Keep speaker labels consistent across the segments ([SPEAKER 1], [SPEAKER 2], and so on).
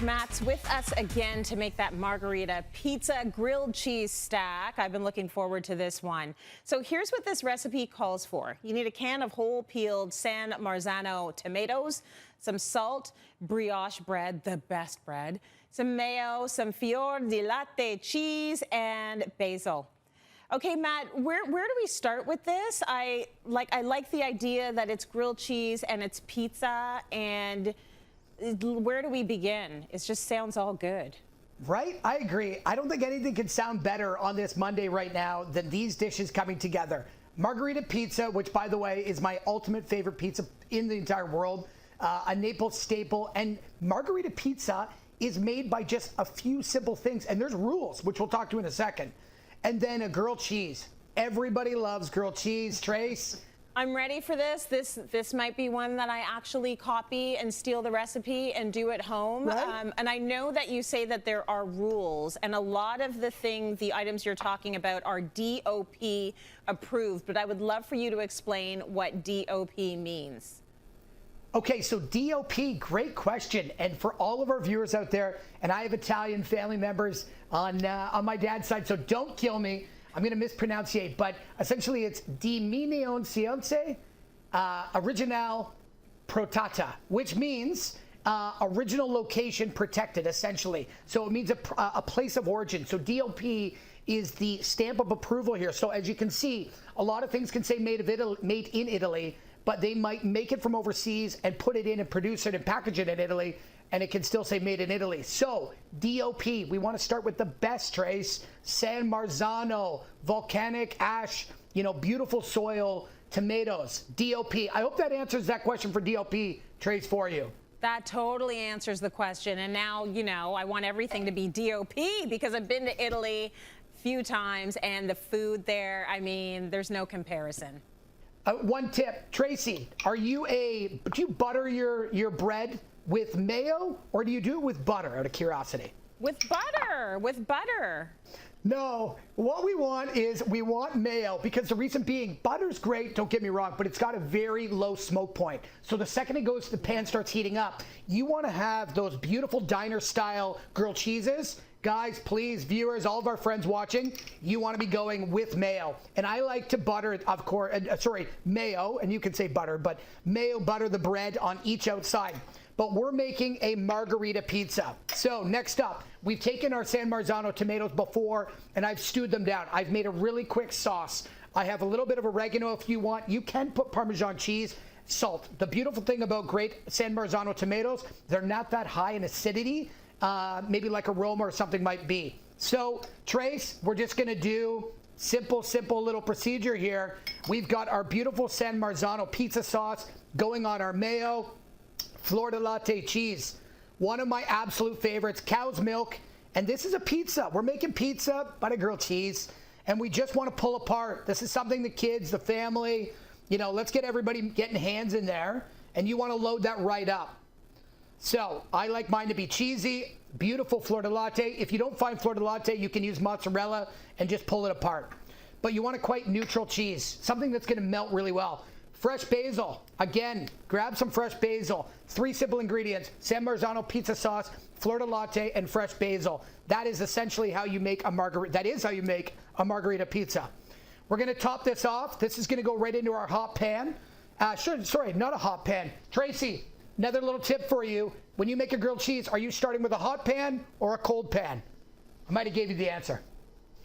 [SPEAKER 1] Matt's with us again to make that margarita pizza grilled cheese stack. I've been looking forward to this one. So here's what this recipe calls for. You need a can of whole peeled San Marzano tomatoes, some salt, brioche bread, the best bread, some mayo, some fior di latte cheese, and basil. Okay, Matt, where do we start with this? I like the idea that it's grilled cheese and it's pizza, and where do we begin? It just sounds all good.
[SPEAKER 2] Right? I agree. I don't think anything can sound better on this Monday right now than these dishes coming together. Margarita pizza, which, by the way, is my ultimate favorite pizza in the entire world, a Naples staple. And margarita pizza is made by just a few simple things. And there's rules, which we'll talk to in a second. And then a grilled cheese. Everybody loves grilled cheese. Trace?
[SPEAKER 1] I'm ready for this. This might be one that I actually copy and steal the recipe and do at home.
[SPEAKER 2] Right.
[SPEAKER 1] And I know that you say that there are rules, and a lot of the items you're talking about are DOP approved, but I would love for you to explain what DOP means.
[SPEAKER 2] Okay, so DOP, great question. And for all of our viewers out there, and I have Italian family members on my dad's side, so don't kill me. I'm going to mispronunciate, but essentially it's Denominazione Originale Protetta, which means original location protected, essentially. So it means a place of origin. So DOP is the stamp of approval here. So as you can see, a lot of things can say made in Italy, but they might make it from overseas and put it in and produce it and package it in Italy, and it can still say made in Italy. So DOP, we want to start with the best, Trace. San Marzano, volcanic ash, beautiful soil, tomatoes, DOP. I hope that answers that question for DOP, Trace, for you.
[SPEAKER 1] That totally answers the question. And now, I want everything to be DOP because I've been to Italy a few times, and the food there, there's no comparison.
[SPEAKER 2] One tip, Tracy, do you butter your bread with mayo, or do you do it with butter, out of curiosity?
[SPEAKER 1] With butter.
[SPEAKER 2] No, what we want mayo, because the reason being, butter's great, don't get me wrong, but it's got a very low smoke point. So the second it goes to the pan, starts heating up, you want to have those beautiful diner-style grilled cheeses. Guys, please, viewers, all of our friends watching, you want to be going with mayo. And I like to butter, of course, mayo, and you can say butter, but mayo, butter the bread on each outside. But we're making a margarita pizza. So next up, we've taken our San Marzano tomatoes before, and I've stewed them down. I've made a really quick sauce. I have a little bit of oregano if you want. You can put Parmesan cheese, salt. The beautiful thing about great San Marzano tomatoes, they're not that high in acidity. Maybe like a Roma or something might be. So, Trace, we're just going to do simple little procedure here. We've got our beautiful San Marzano pizza sauce going on our mayo, Flor de Latte cheese, one of my absolute favorites, cow's milk. And this is a pizza. We're making pizza, but a grilled cheese. And we just want to pull apart. This is something the kids, the family, let's get everybody getting hands in there. And you want to load that right up. So I like mine to be cheesy, beautiful Flor de Latte. If you don't find Flor de Latte, you can use mozzarella and just pull it apart. But you want a quite neutral cheese, something that's going to melt really well. Fresh basil. Again, grab some fresh basil. 3 simple ingredients: San Marzano pizza sauce, Flor de Latte, and fresh basil. That is essentially how you make a margarita. That is how you make a margarita pizza. We're going to top this off. This is going to go right into our hot pan. Sorry, not a hot pan. Tracy, another little tip for you. When you make a grilled cheese, are you starting with a hot pan or a cold pan? I might have gave you the answer.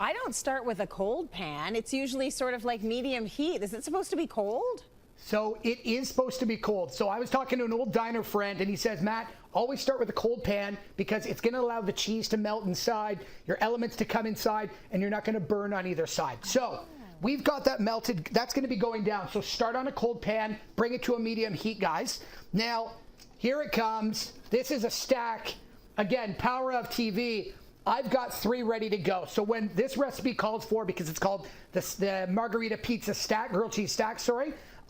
[SPEAKER 1] I don't start with a cold pan. It's usually sort of like medium heat. Is it supposed to be cold?
[SPEAKER 2] So it is supposed to be cold. So I was talking to an old diner friend, and he says, Matt, always start with a cold pan because it's going to allow the cheese to melt inside, your elements to come inside, and you're not going to burn on either side. So we've got that melted. That's going to be going down. So start on a cold pan, bring it to a medium heat, guys. Now, here it comes. This is a stack. Again, power of TV. I've got 3 ready to go. So when this recipe calls for, because it's called the margarita pizza stack, grilled cheese stack,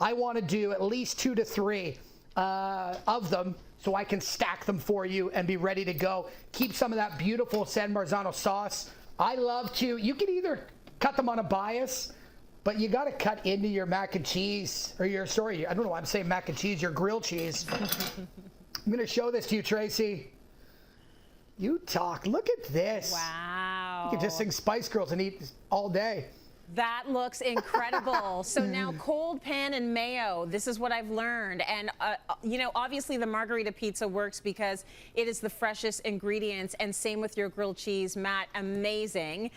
[SPEAKER 2] I want to do at least 2 to 3 of them so I can stack them for you and be ready to go. Keep some of that beautiful San Marzano sauce. I love to, you can either cut them on a bias, but you got to cut into your mac and cheese, or I don't know why I'm saying mac and cheese, your grilled cheese. I'm going to show this to you, Tracy. You talk. Look at this.
[SPEAKER 1] Wow.
[SPEAKER 2] You can just sing Spice Girls and eat all day.
[SPEAKER 1] That looks incredible. So now cold pan and mayo, this is what I've learned. And, you know, obviously the margarita pizza works because it is the freshest ingredients, and same with your grilled cheese, Matt, amazing.